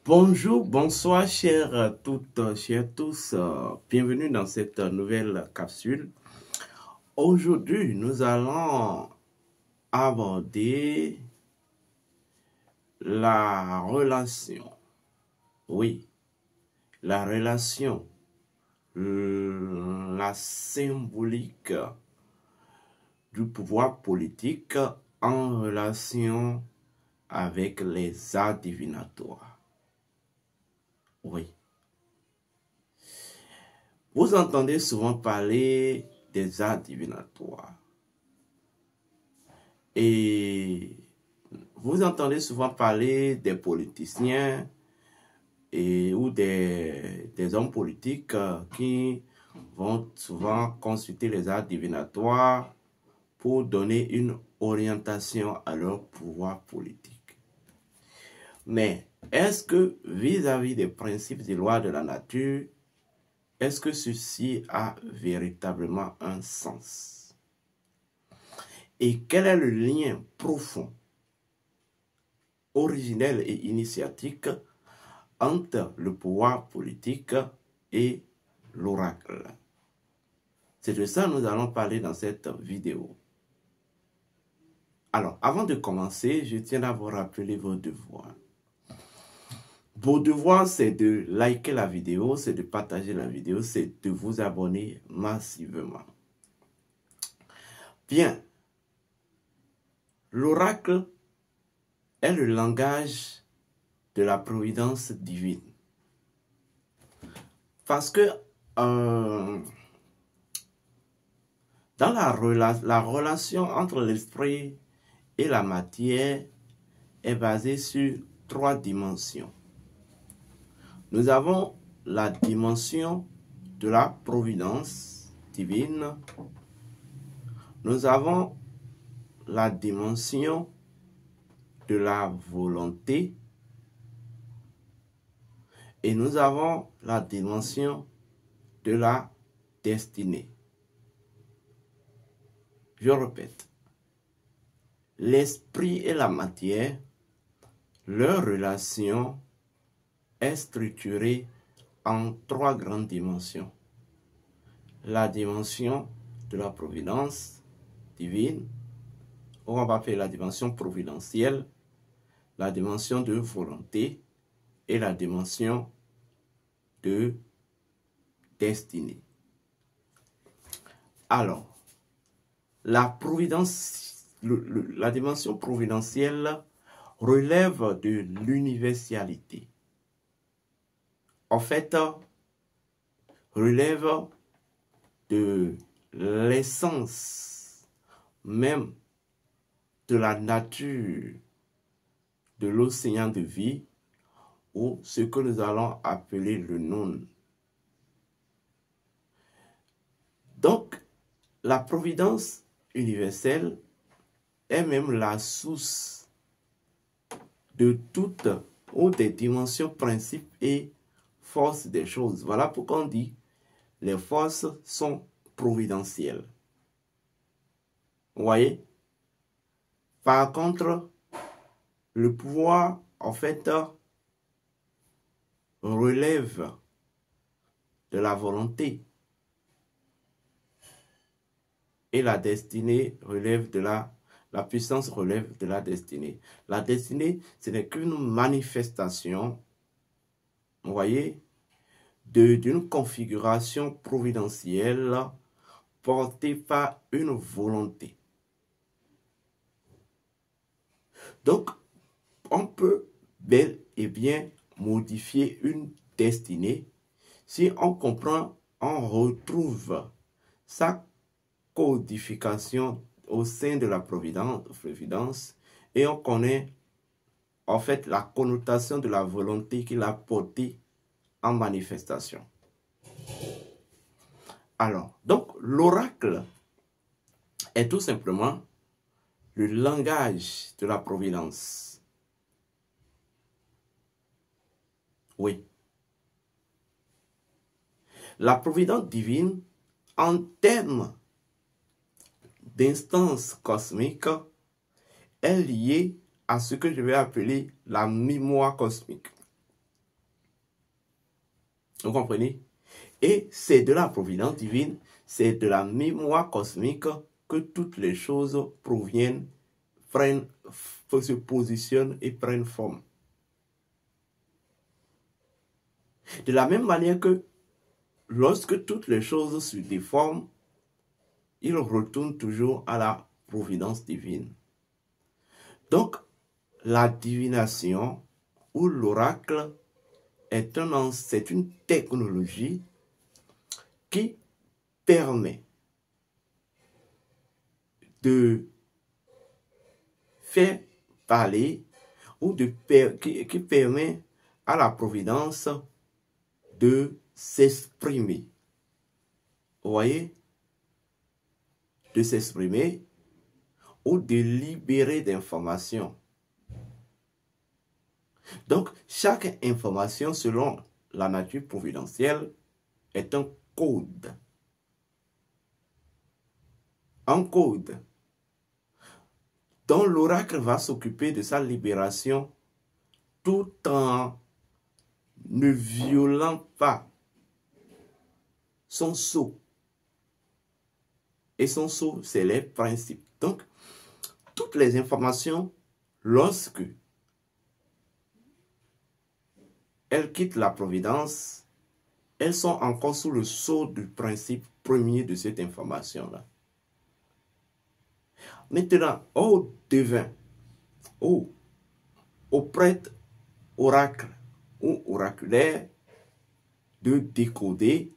Bonjour, bonsoir, chers toutes, chers tous. Bienvenue dans cette nouvelle capsule. Aujourd'hui, nous allons aborder la relation. Oui, la relation, la symbolique du pouvoir politique en relation avec les arts divinatoires. Oui. Vous entendez souvent parler des arts divinatoires. Et vous entendez souvent parler des politiciens ou des hommes politiques qui vont souvent consulter les arts divinatoires pour donner une orientation à leur pouvoir politique. Mais est-ce que vis-à-vis des principes et lois de la nature, est-ce que ceci a véritablement un sens? Et quel est le lien profond, originel et initiatique entre le pouvoir politique et l'oracle? C'est de ça que nous allons parler dans cette vidéo. Alors, avant de commencer, je tiens à vous rappeler vos devoirs. Vos devoirs, c'est de liker la vidéo, c'est de partager la vidéo, c'est de vous abonner massivement. Bien, l'oracle est le langage de la providence divine. Parce que dans la relation entre l'esprit et la matière est basée sur 3 dimensions. Nous avons la dimension de la providence divine. Nous avons la dimension de la volonté. Et nous avons la dimension de la destinée. Je répète. L'esprit et la matière, leur relation est structurée en 3 grandes dimensions. La dimension de la providence divine, ou on va appeler la dimension providentielle, la dimension de volonté et la dimension de destinée. Alors, la dimension providentielle relève de l'universalité. En fait, relève de l'essence même de la nature de l'océan de vie, ou ce que nous allons appeler le non. Donc, la providence universelle est même la source de toutes ou des dimensions, principes et forces des choses. Voilà pourquoi on dit les forces sont providentielles. Vous voyez? Par contre, le pouvoir, en fait, relève de la volonté. Et la destinée relève de la puissance relève de la destinée. La destinée, ce n'est qu'une manifestation, vous voyez, d'une configuration providentielle portée par une volonté. Donc, on peut bel et bien modifier une destinée si on comprend, on retrouve sa codification au sein de la providence et on connaît en fait la connotation de la volonté qu'il a portée en manifestation. Alors, donc l'oracle est tout simplement le langage de la providence. Oui. La providence divine, en termes d'instance cosmique, est liée à ce que je vais appeler la mémoire cosmique. Vous comprenez? Et c'est de la providence divine, c'est de la mémoire cosmique que toutes les choses proviennent, se positionnent et prennent forme. De la même manière que lorsque toutes les choses se déforment, ils retournent toujours à la providence divine. Donc, la divination ou l'oracle c'est une technologie qui permet de faire parler ou qui permet à la providence de s'exprimer. Vous voyez? De s'exprimer ou de libérer d'informations. Donc, chaque information, selon la nature providentielle, est un code. Un code dont l'oracle va s'occuper de sa libération tout en ne violant pas son sceau. Et son sceau, c'est les principes. Donc, toutes les informations, lorsque elles quittent la providence, elles sont encore sous le sceau du principe premier de cette information-là. Maintenant, au devin, au prêtre oracle ou oraculaire, de décoder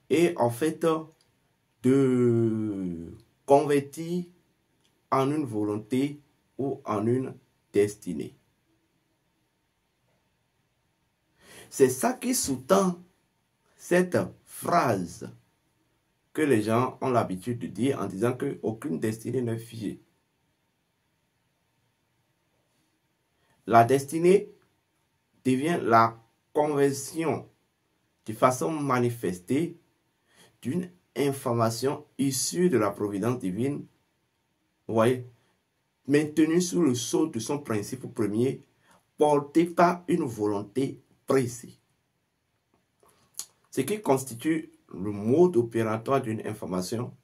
et en fait de convertir en une volonté ou en une destinée. C'est ça qui sous-tend cette phrase que les gens ont l'habitude de dire en disant qu'aucune destinée n'est figée. La destinée devient la conversion de façon manifestée d'une information issue de la providence divine, vous voyez, maintenue sous le sceau de son principe premier, portée par une volonté précise. Ce qui constitue le mode opératoire d'une information,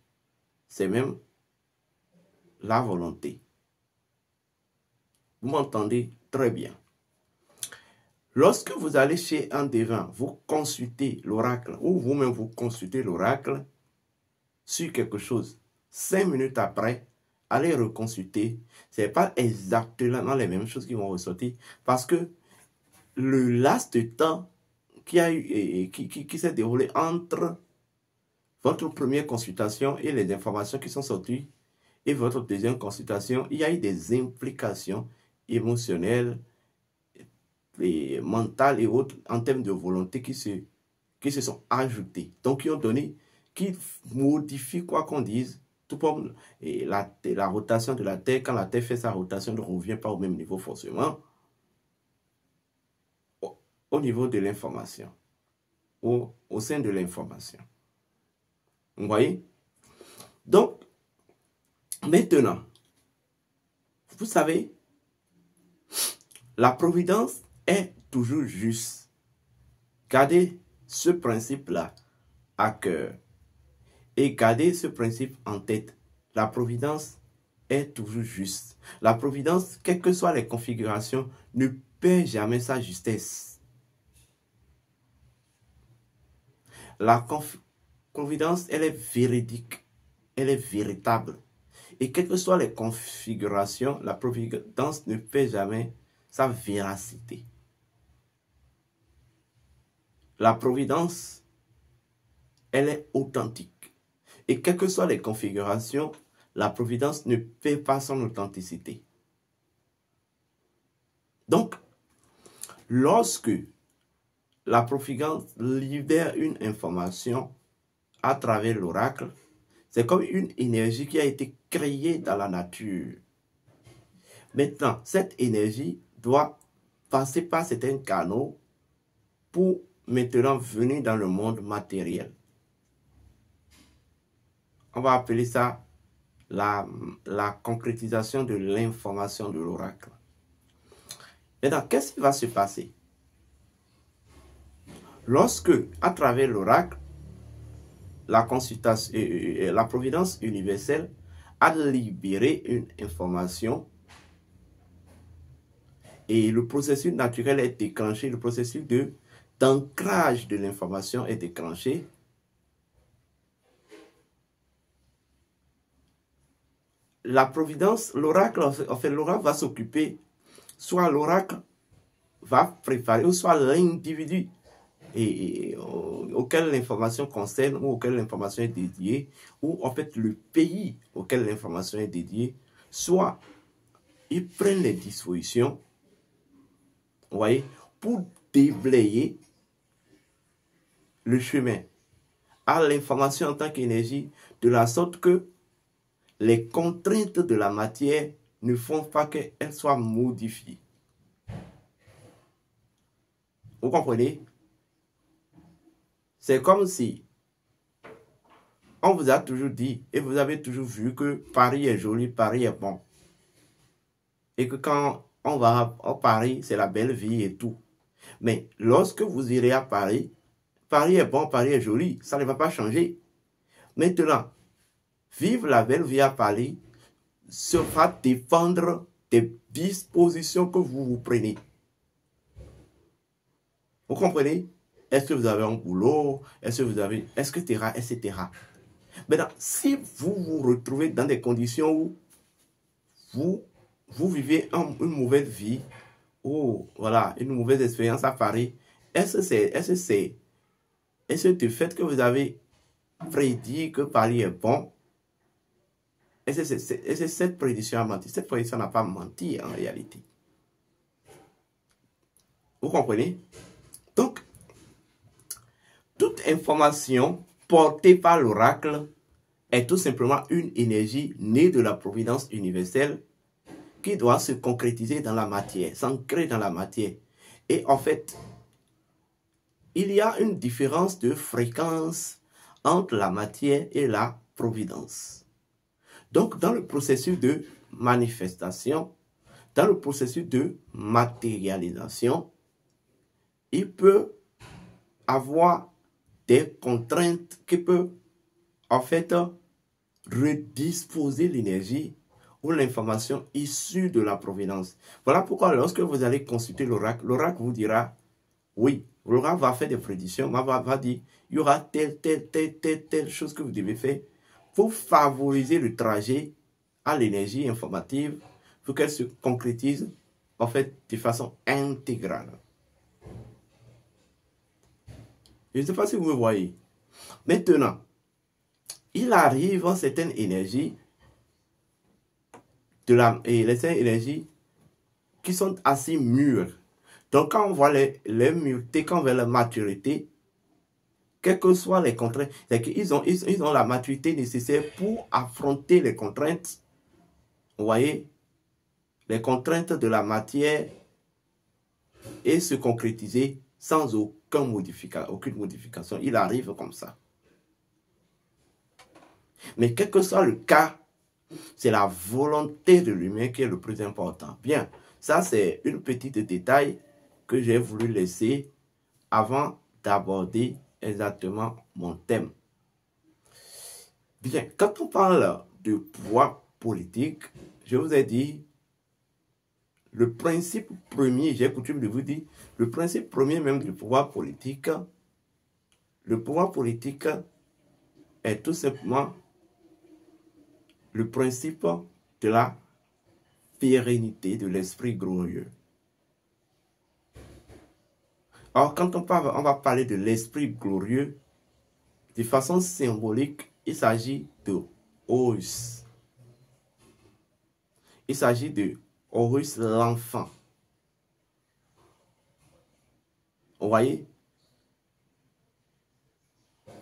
c'est même la volonté. Vous m'entendez très bien. Lorsque vous allez chez un devin, vous consultez l'oracle, ou vous-même vous consultez l'oracle sur quelque chose, 5 minutes après, allez reconsulter. Ce n'est pas exactement les mêmes choses qui vont ressortir, parce que le laps de temps qui s'est déroulé entre votre première consultation et les informations qui sont sorties et votre deuxième consultation, il y a eu des implications émotionnelles, et mentales et autres en termes de volonté qui se sont ajoutées. Donc, qui modifient quoi qu'on dise, tout comme la rotation de la Terre. Quand la Terre fait sa rotation, ne revient pas au même niveau forcément au niveau de l'information, au sein de l'information. Vous voyez? Donc, maintenant, vous savez, la providence est toujours juste. Gardez ce principe-là à cœur et gardez ce principe en tête. La providence est toujours juste. La providence, quelles que soient les configurations, ne perd jamais sa justesse. La providence, elle est véridique, elle est véritable. Et quelles que soient les configurations, la providence ne perd jamais sa véracité. La providence, elle est authentique. Et quelles que soient les configurations, la providence ne perd pas son authenticité. Donc, lorsque la providence libère une information à travers l'oracle, c'est comme une énergie qui a été créée dans la nature. Maintenant, cette énergie doit passer par certains canaux pour maintenant venir dans le monde matériel. On va appeler ça la concrétisation de l'information de l'oracle. Maintenant, qu'est-ce qui va se passer? Lorsque, à travers l'oracle, la consultation, la providence universelle a libéré une information et le processus naturel est déclenché, le processus d'ancrage de l'information est déclenché. La providence, l'oracle, en fait, l'oracle va s'occuper, soit l'oracle va préparer, ou soit l'individu auquel l'information concerne, ou auquel l'information est dédiée, ou en fait le pays auquel l'information est dédiée, soit ils prennent les dispositions, vous voyez, pour déblayer le chemin à l'information en tant qu'énergie, de la sorte que les contraintes de la matière ne font pas qu'elle soit modifiée. Vous comprenez? C'est comme si on vous a toujours dit et vous avez toujours vu que Paris est joli, Paris est bon. Et que quand on va à Paris, c'est la belle vie et tout. Mais lorsque vous irez à Paris, Paris est bon, Paris est joli, ça ne va pas changer. Maintenant, vivre la belle vie à Paris sera dépendre des dispositions que vous prenez. Vous comprenez? Est-ce que vous avez un boulot? Est-ce que vous avez... etc. Maintenant, si vous vous retrouvez dans des conditions où vous vivez une mauvaise vie, ou voilà, une mauvaise expérience à Paris, est-ce du fait que vous avez prédit que Paris est bon? Est-ce que cette prédiction a menti? Cette prédiction n'a pas menti en réalité. Vous comprenez? Donc, toute information portée par l'oracle est tout simplement une énergie née de la providence universelle qui doit se concrétiser dans la matière, s'ancrer dans la matière. Et en fait, il y a une différence de fréquence entre la matière et la providence. Donc, dans le processus de manifestation, dans le processus de matérialisation, il peut avoir des contraintes qui peuvent, en fait, redisposer l'énergie ou l'information issue de la providence. Voilà pourquoi lorsque vous allez consulter l'oracle, l'oracle vous dira, oui, l'oracle va faire des prédictions, va dire, il y aura telle chose que vous devez faire pour favoriser le trajet à l'énergie informative, pour qu'elle se concrétise, en fait, de façon intégrale. Je ne sais pas si vous me voyez. Maintenant, il arrive en certaines énergies, et les énergies qui sont assez mûres. Donc, quand on voit les muretés, quand on voit la maturité, quelles que soient les contraintes, c'est qu'ils ont la maturité nécessaire pour affronter les contraintes. Vous voyez, les contraintes de la matière et se concrétiser sans aucune modification. Il arrive comme ça. Mais quel que soit le cas, c'est la volonté de l'humain qui est le plus important. Bien, ça c'est une petite détail que j'ai voulu laisser avant d'aborder exactement mon thème. Bien, quand on parle de pouvoir politique, je vous ai dit, le principe premier, j'ai coutume de vous dire, le principe premier même du pouvoir politique est tout simplement le principe de la pérennité de l'esprit glorieux. Alors, quand on va parler de l'esprit glorieux, de façon symbolique, il s'agit de Horus. Il s'agit de Horus l'enfant. Vous voyez?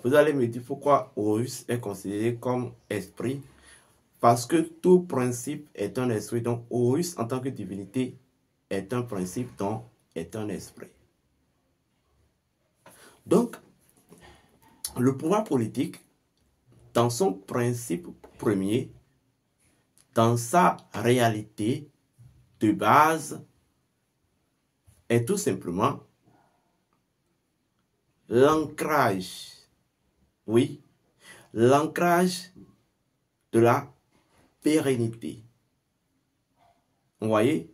Vous allez me dire pourquoi Horus est considéré comme esprit. Parce que tout principe est un esprit. Donc, Horus, en tant que divinité, est un principe, donc est un esprit. Donc, le pouvoir politique, dans son principe premier, dans sa réalité de base, est tout simplement l'ancrage, oui, l'ancrage de la pérennité. Vous voyez,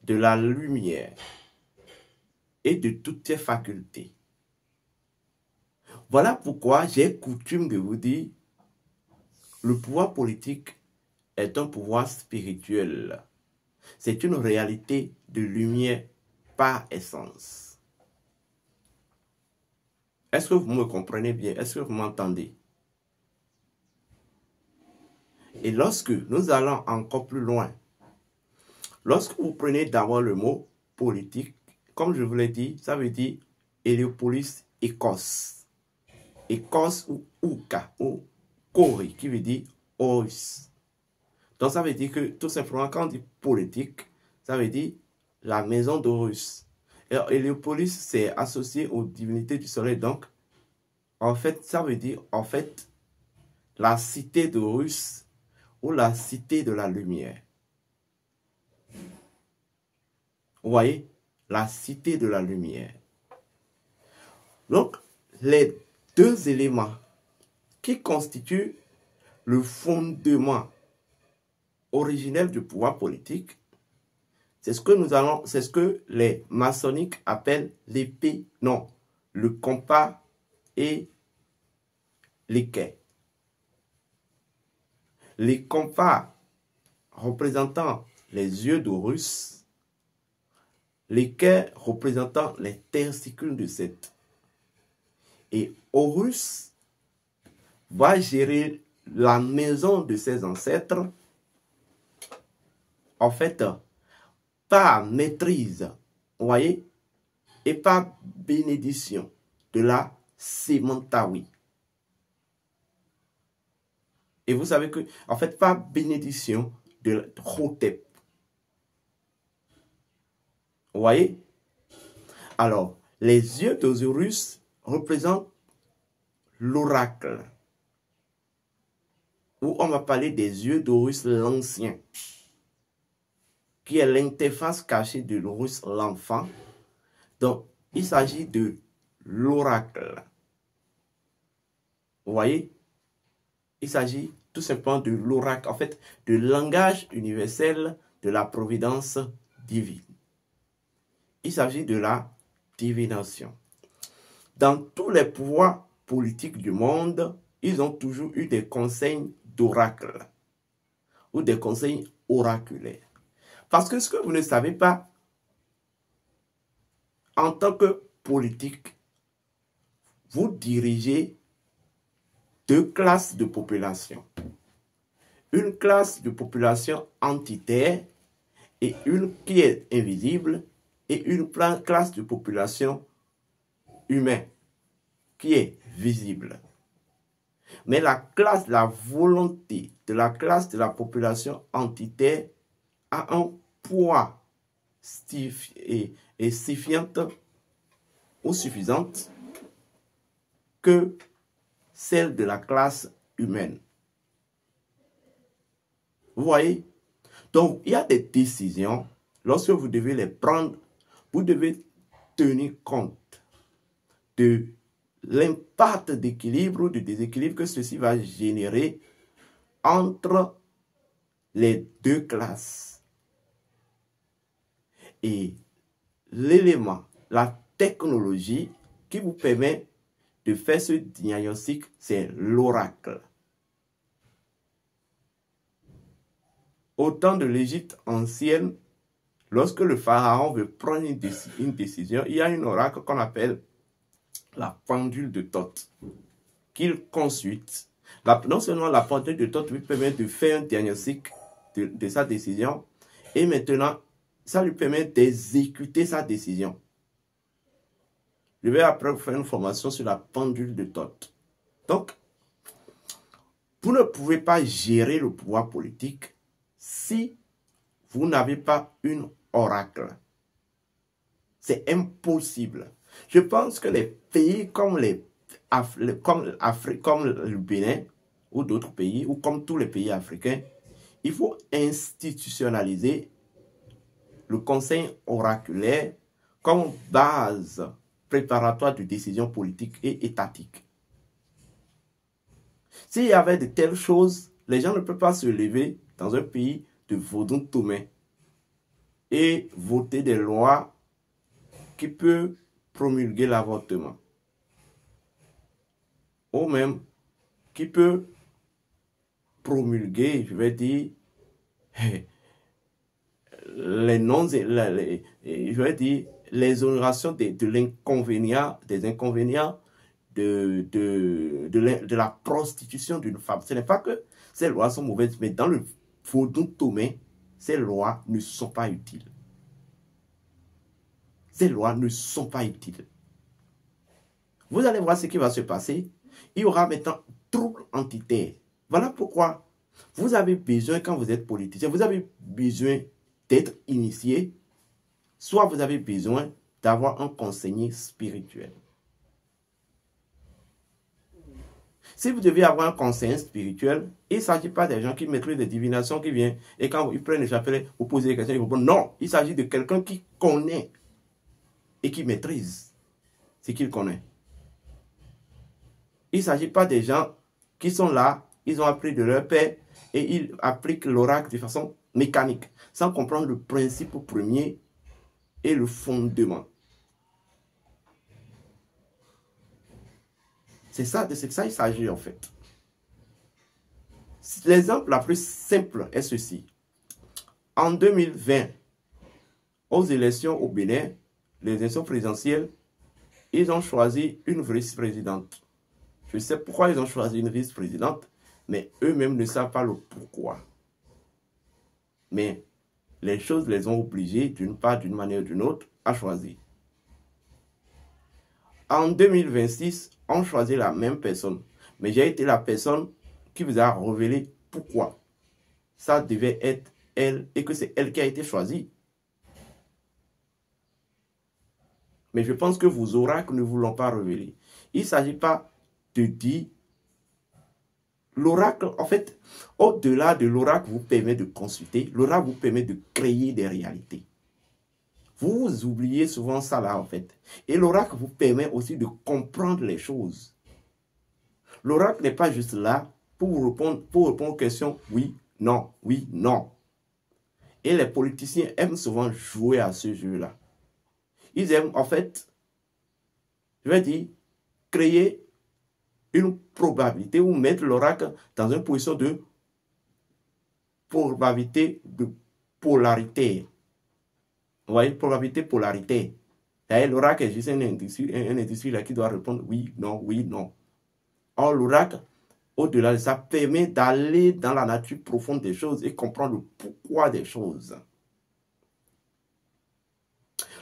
de la lumière et de toutes ses facultés. Voilà pourquoi j'ai coutume de vous dire, le pouvoir politique est un pouvoir spirituel. C'est une réalité de lumière par essence. Est-ce que vous me comprenez bien? Est-ce que vous m'entendez? Et lorsque nous allons encore plus loin, lorsque vous prenez d'abord le mot politique, comme je vous l'ai dit, ça veut dire Héliopolis, Écosse. Écosse ou Ouka, ou Kori, qui veut dire Horus. Donc ça veut dire que tout simplement, quand on dit politique, ça veut dire la maison d'Horus. Et Héliopolis, c'est associé aux divinités du soleil. Donc, en fait, ça veut dire, en fait, la cité d'Horus ou la cité de la lumière. Vous voyez? La cité de la lumière. Donc, les deux éléments qui constituent le fondement originel du pouvoir politique, c'est ce que les maçonniques appellent l'épée, non, le compas et l'équerre. Les compas représentant les yeux d'Horus, l'équerre représentant les testicules de Seth. Et Horus va gérer la maison de ses ancêtres, en fait, par maîtrise, vous voyez, et par bénédiction de la Semantawi. Et vous savez que, en fait, par bénédiction de Hotep. Vous voyez? Alors, les yeux d'Osiris représentent l'oracle, où on va parler des yeux d'Horus l'Ancien, qui est l'interface cachée de l'Horus l'Enfant. Donc, il s'agit de l'oracle. Vous voyez? Il s'agit tout simplement de l'oracle, en fait, du langage universel de la providence divine. Il s'agit de la divination. Dans tous les pouvoirs politiques du monde, ils ont toujours eu des conseils d'oracle ou des conseils oraculaires. Parce que ce que vous ne savez pas, en tant que politique, vous dirigez deux classes de population. Une classe de population entitaire et une qui est invisible, et une classe de population humaine qui est visible. Mais la volonté de la classe de la population entitaire a un poids suffisante ou suffisante que celle de la classe humaine. Vous voyez? Donc, il y a des décisions, lorsque vous devez les prendre, vous devez tenir compte de l'impact d'équilibre ou de déséquilibre que ceci va générer entre les deux classes. Et l'élément, la technologie qui vous permet de faire ce diagnostic, c'est l'oracle. Au temps de l'Égypte ancienne, lorsque le pharaon veut prendre une décision, il y a un oracle qu'on appelle la pendule de Thoth, qu'il consulte. Non seulement la pendule de Thoth lui permet de faire un diagnostic de sa décision, et maintenant, ça lui permet d'exécuter sa décision. Je vais après vous faire une formation sur la pendule de Thoth. Donc, vous ne pouvez pas gérer le pouvoir politique si vous n'avez pas une oracle. C'est impossible. Je pense que les pays comme le Bénin ou d'autres pays, ou comme tous les pays africains, il faut institutionnaliser le conseil oraculaire comme base préparatoire de décisions politiques et étatiques. S'il y avait de telles choses, les gens ne peuvent pas se lever dans un pays de vaudou-toumé et voter des lois qui peuvent promulguer l'avortement. Ou même qui peut promulguer, je vais dire, l'exonération de l'inconvénient, des inconvénients de la prostitution d'une femme. Ce n'est pas que ces lois sont mauvaises, mais dans le vaudou-toumé, ces lois ne sont pas utiles. Ces lois ne sont pas utiles. Vous allez voir ce qui va se passer. Il y aura maintenant trouble entitaire. Voilà pourquoi vous avez besoin, quand vous êtes politicien, vous avez besoin d'être initié, soit vous avez besoin d'avoir un conseiller spirituel. Si vous devez avoir un conseiller spirituel, il ne s'agit pas des gens qui maîtrisent des divinations, qui viennent et quand ils prennent le chapelet, vous posez des questions, ils répondent. Non, il s'agit de quelqu'un qui connaît et qui maîtrise ce qu'il connaît. Il ne s'agit pas des gens qui sont là, ils ont appris de leur père et ils appliquent l'oracle de façon mécanique, sans comprendre le principe premier et le fondement. C'est ça, de ça il s'agit en fait. L'exemple la plus simple est ceci. En 2020, aux élections au Bénin, les élections présidentielles, ils ont choisi une vice-présidente. Je sais pourquoi ils ont choisi une vice-présidente, mais eux-mêmes ne savent pas le pourquoi. Mais les choses les ont obligés, d'une part, d'une manière ou d'une autre, à choisir. En 2026, on choisit la même personne. Mais j'ai été la personne qui vous a révélé pourquoi ça devait être elle et que c'est elle qui a été choisie. Mais je pense que vos oracles ne vous l'ont pas révélé. Il ne s'agit pas de dire... L'oracle, en fait, au-delà de l'oracle vous permet de consulter, l'oracle vous permet de créer des réalités. Vous oubliez souvent ça là, en fait. Et l'oracle vous permet aussi de comprendre les choses. L'oracle n'est pas juste là pour vous répondre aux questions oui, non, oui, non. Et les politiciens aiment souvent jouer à ce jeu-là. Ils aiment, en fait, je vais dire, créer une probabilité ou mettre l'oracle dans une position de probabilité de polarité. Vous voyez, probabilité polarité. L'oracle est juste un indice là qui doit répondre oui, non, oui, non. Or, l'oracle, au-delà de ça, permet d'aller dans la nature profonde des choses et comprendre le pourquoi des choses.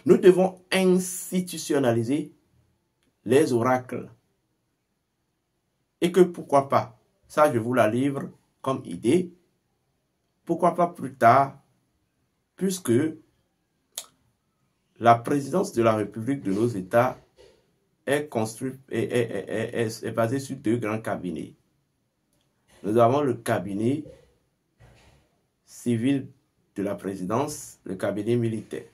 Nous devons institutionnaliser les oracles. Et que pourquoi pas, ça je vous la livre comme idée, pourquoi pas plus tard, puisque la présidence de la République de nos États est basée sur deux grands cabinets. Nous avons le cabinet civil de la présidence, le cabinet militaire.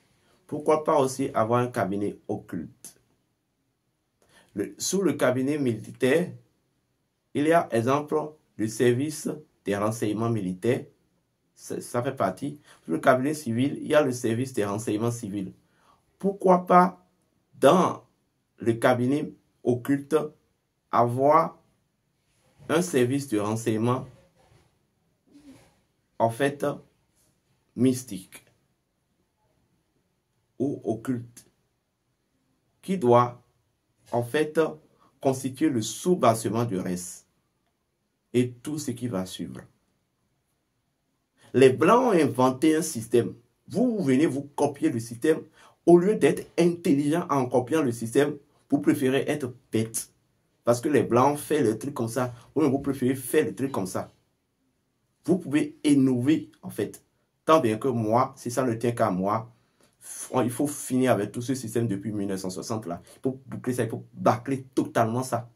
Pourquoi pas aussi avoir un cabinet occulte? Sous le cabinet militaire, il y a, exemple, le service des renseignements militaires. Ça fait partie. Sous le cabinet civil, il y a le service des renseignements civils. Pourquoi pas, dans le cabinet occulte, avoir un service de renseignement, en fait, mystique ou occulte, qui doit, en fait, constituer le soubassement du reste et tout ce qui va suivre. Les Blancs ont inventé un système. Vous venez vous copier le système. Au lieu d'être intelligent en copiant le système, vous préférez être bête. Parce que les Blancs font le truc comme ça. Ou vous préférez faire le truc comme ça. Vous pouvez innover, en fait. Tant bien que moi, si ça ne tient qu'à moi, il faut finir avec tout ce système depuis 1960 là. Il faut boucler ça, il faut bâcler totalement ça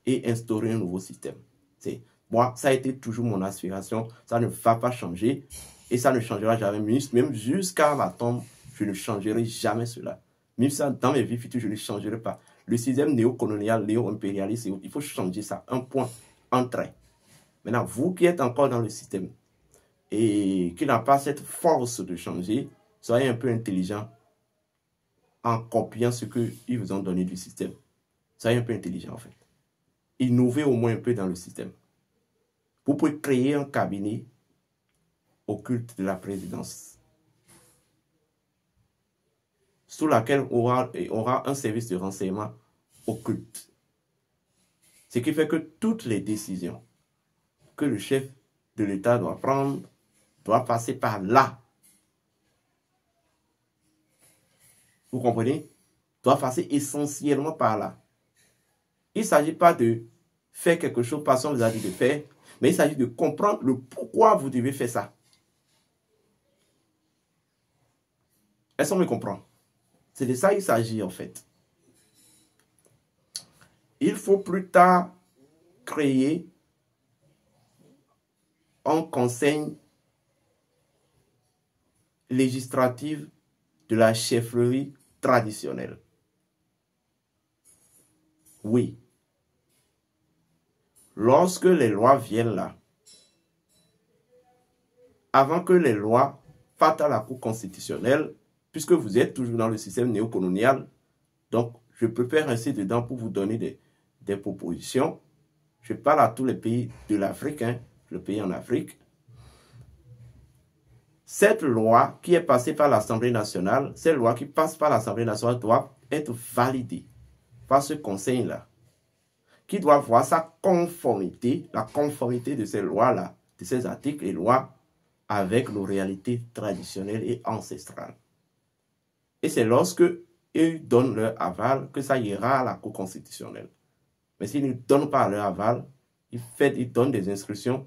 et instaurer un nouveau système. Moi, ça a été toujours mon aspiration. Ça ne va pas changer et ça ne changera jamais. Même jusqu'à ma tombe, je ne changerai jamais cela. Même ça, dans mes vies futures, je ne changerai pas. Le système néocolonial, néo-impérialiste, il faut changer ça. Un point, un trait. Maintenant, vous qui êtes encore dans le système et qui n'a pas cette force de changer, soyez un peu intelligent en copiant ce qu'ils vous ont donné du système. Soyez un peu intelligent en fait. Innovez au moins un peu dans le système. Vous pouvez créer un cabinet au culte de la présidence, sous laquelle aura un service de renseignement occulte. Ce qui fait que toutes les décisions que le chef de l'État doit prendre doit passer par là. Vous comprenez? Doit passer essentiellement par là. Il ne s'agit pas de faire quelque chose parce qu'on vous a dit de faire, mais il s'agit de comprendre le pourquoi vous devez faire ça. Est-ce qu'on me comprend? C'est de ça qu'il s'agit en fait. Il faut plus tard créer un conseil législatif de la chefferie traditionnelle. Oui. Lorsque les lois viennent là, avant que les lois partent à la Cour constitutionnelle, puisque vous êtes toujours dans le système néocolonial, donc je préfère rester dedans pour vous donner des propositions. Je parle à tous les pays de l'Afrique, le pays en Afrique. Cette loi qui est passée par l'Assemblée nationale, cette loi qui passe par l'Assemblée nationale doit être validée par ce conseil-là, qui doit voir sa conformité, la conformité de ces lois-là, de ces articles et lois, avec nos réalités traditionnelles et ancestrales. Et c'est lorsque ils donnent leur aval que ça ira à la Cour constitutionnelle. Mais s'ils ne donnent pas leur aval, ils donnent des instructions,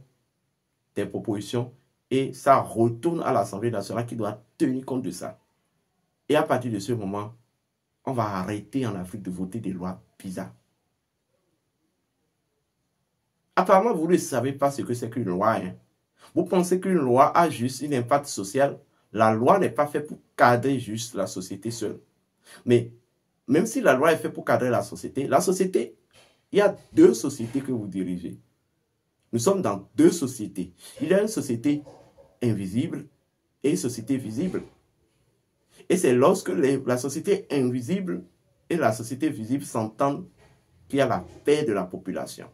des propositions, et ça retourne à l'Assemblée nationale qui doit tenir compte de ça. Et à partir de ce moment, on va arrêter en Afrique de voter des lois bizarres. Apparemment, vous ne savez pas ce que c'est qu'une loi. Vous pensez qu'une loi a juste un impact social. La loi n'est pas faite pour cadrer juste la société seule. Mais même si la loi est faite pour cadrer la société, il y a deux sociétés que vous dirigez. Nous sommes dans deux sociétés. Il y a une société invisible et une société visible. Et c'est lorsque la société invisible et la société visible s'entendent qu'il y a la paix de la population.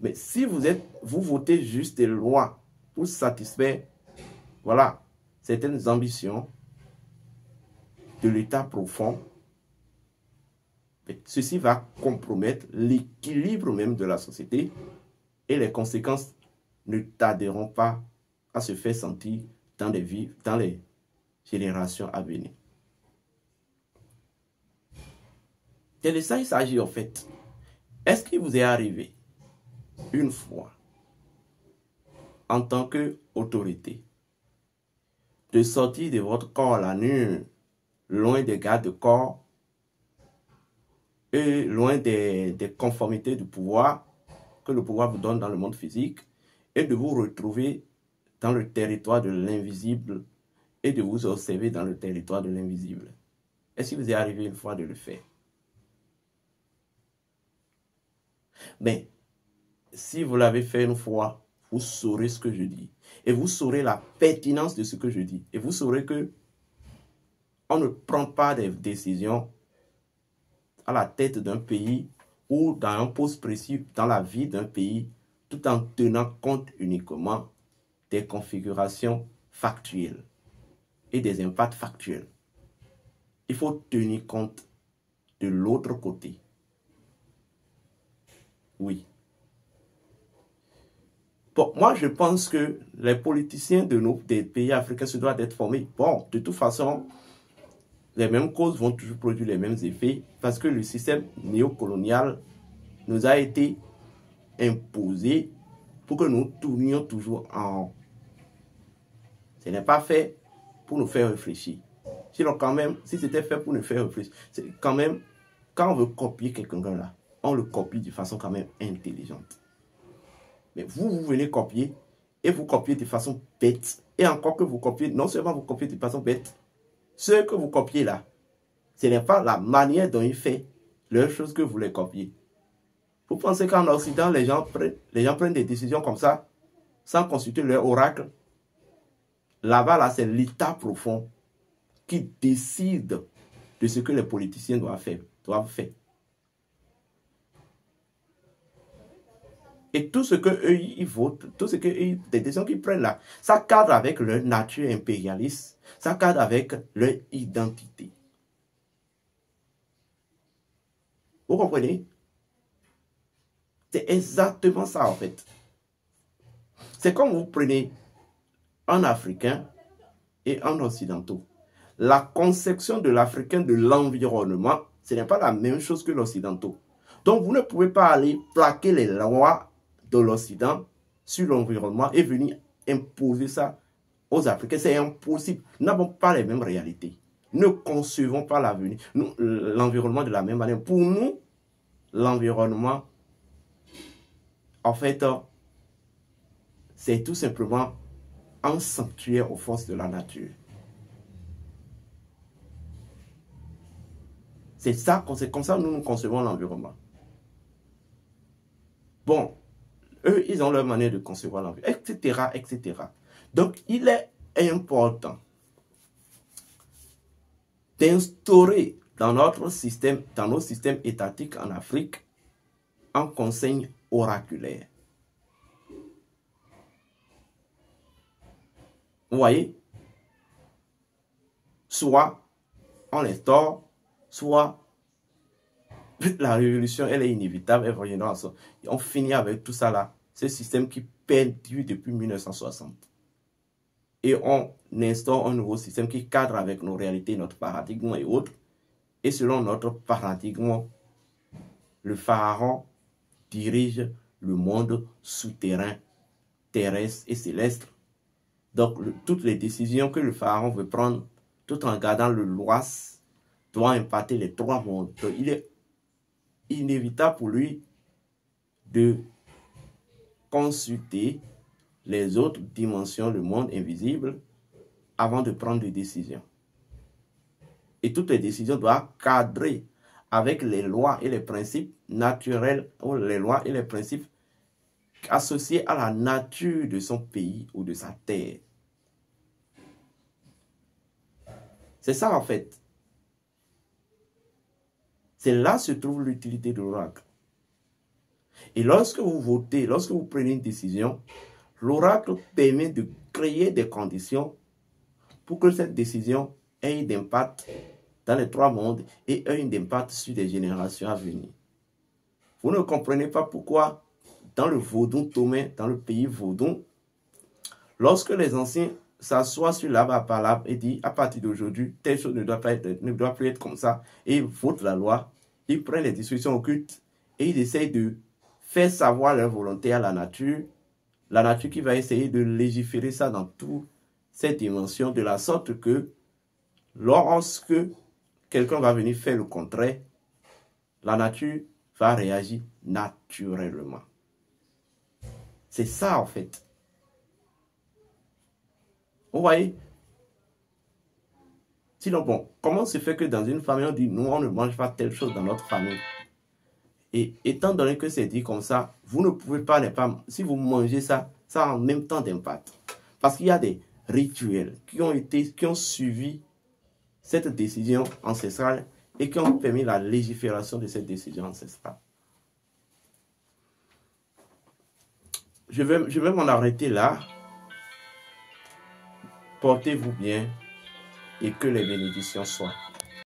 Mais si vous votez juste des lois pour satisfaire, voilà, certaines ambitions de l'État profond, ceci va compromettre l'équilibre même de la société et les conséquences ne tarderont pas à se faire sentir dans les générations à venir. C'est de ça qu'il s'agit en fait. Est-ce qu'il vous est arrivé une fois, en tant qu'autorité, de sortir de votre corps la nuit, loin des gardes-corps et loin des conformités du pouvoir que le pouvoir vous donne dans le monde physique, et de vous retrouver dans le territoire de l'invisible et de vous observer dans le territoire de l'invisible? Est-ce qu'il vous est arrivé une fois de le faire? Mais si vous l'avez fait une fois, vous saurez ce que je dis. Et vous saurez la pertinence de ce que je dis. Et vous saurez que on ne prend pas des décisions à la tête d'un pays ou dans un poste précis dans la vie d'un pays tout en tenant compte uniquement des configurations factuelles et des impacts factuels. Il faut tenir compte de l'autre côté. Oui. Bon, moi, je pense que les politiciens des pays africains se doivent d'être formés. Bon, de toute façon, les mêmes causes vont toujours produire les mêmes effets parce que le système néocolonial nous a été imposé pour que nous tournions toujours en rond. Ce n'est pas fait pour nous faire réfléchir. Sinon, quand même, si c'était fait pour nous faire réfléchir, c'est quand même, quand on veut copier quelqu'un là, on le copie de façon quand même intelligente. Mais vous venez copier et vous copiez de façon bête. Et encore que vous copiez, non seulement vous copiez de façon bête, ce que vous copiez là, ce n'est pas la manière dont il fait les choses que vous les copiez. Vous pensez qu'en Occident, les gens prennent des décisions comme ça, sans consulter leur oracle? Là-bas, là, c'est l'état profond qui décide de ce que les politiciens doivent faire. Et tout ce qu'eux, ils votent, tout ce que des décisions qu'ils prennent là, ça cadre avec leur nature impérialiste, ça cadre avec leur identité. Vous comprenez? C'est exactement ça en fait. C'est comme vous prenez un Africain et un Occidental. La conception de l'Africain de l'environnement, ce n'est pas la même chose que l'Occidental. Donc vous ne pouvez pas aller plaquer les lois de l'Occident sur l'environnement et venir imposer ça aux Africains. C'est impossible. Nous n'avons pas les mêmes réalités. Ne concevons pas l'avenir, l'environnement de la même manière. Pour nous, l'environnement, en fait, c'est tout simplement un sanctuaire aux forces de la nature. C'est comme ça que nous concevons l'environnement. Bon, eux, ils ont leur manière de concevoir l'environnement, etc., etc. Donc, il est important d'instaurer dans notre système, dans nos systèmes étatiques en Afrique, un conseil oraculaire. Vous voyez? Soit on l'instaure, soit la révolution, elle est inévitable, elle reviendra. On finit avec tout ça là, ce système qui perdure depuis 1960. Et on instaure un nouveau système qui cadre avec nos réalités, notre paradigme et autres. Et selon notre paradigme, le pharaon dirige le monde souterrain, terrestre et céleste. Donc, toutes les décisions que le pharaon veut prendre, tout en gardant le l'Ouest, doit impacter les trois mondes. Donc, il est inévitable pour lui de consulter les autres dimensions, le monde invisible, avant de prendre des décisions. Et toutes les décisions doivent cadrer avec les lois et les principes naturels, ou les lois et les principes associés à la nature de son pays ou de sa terre. C'est ça en fait. C'est là que se trouve l'utilité de l'oracle. Et lorsque vous votez, lorsque vous prenez une décision, l'oracle permet de créer des conditions pour que cette décision ait un impact dans les trois mondes et ait un impact sur des générations à venir. Vous ne comprenez pas pourquoi dans le vaudou tomé, dans le pays vaudou, lorsque les anciens s'assoient sur l'arbre à palabre et disent à partir d'aujourd'hui, telle chose ne doit plus être comme ça, et ils votent la loi, ils prennent les dispositions occultes et ils essayent de faire savoir leur volonté à la nature qui va essayer de légiférer ça dans toutes ces dimensions, de la sorte que lorsque quelqu'un va venir faire le contraire, la nature va réagir naturellement. C'est ça en fait. Vous voyez? Sinon, bon, comment se fait que dans une famille, on dit, nous, on ne mange pas telle chose dans notre famille? Et étant donné que c'est dit comme ça, vous ne pouvez pas, si vous mangez ça, ça a en même temps d'impact. Parce qu'il y a des rituels qui ont suivi cette décision ancestrale et qui ont permis la légifération de cette décision ancestrale. Je vais m'en arrêter là. Portez-vous bien et que les bénédictions soient.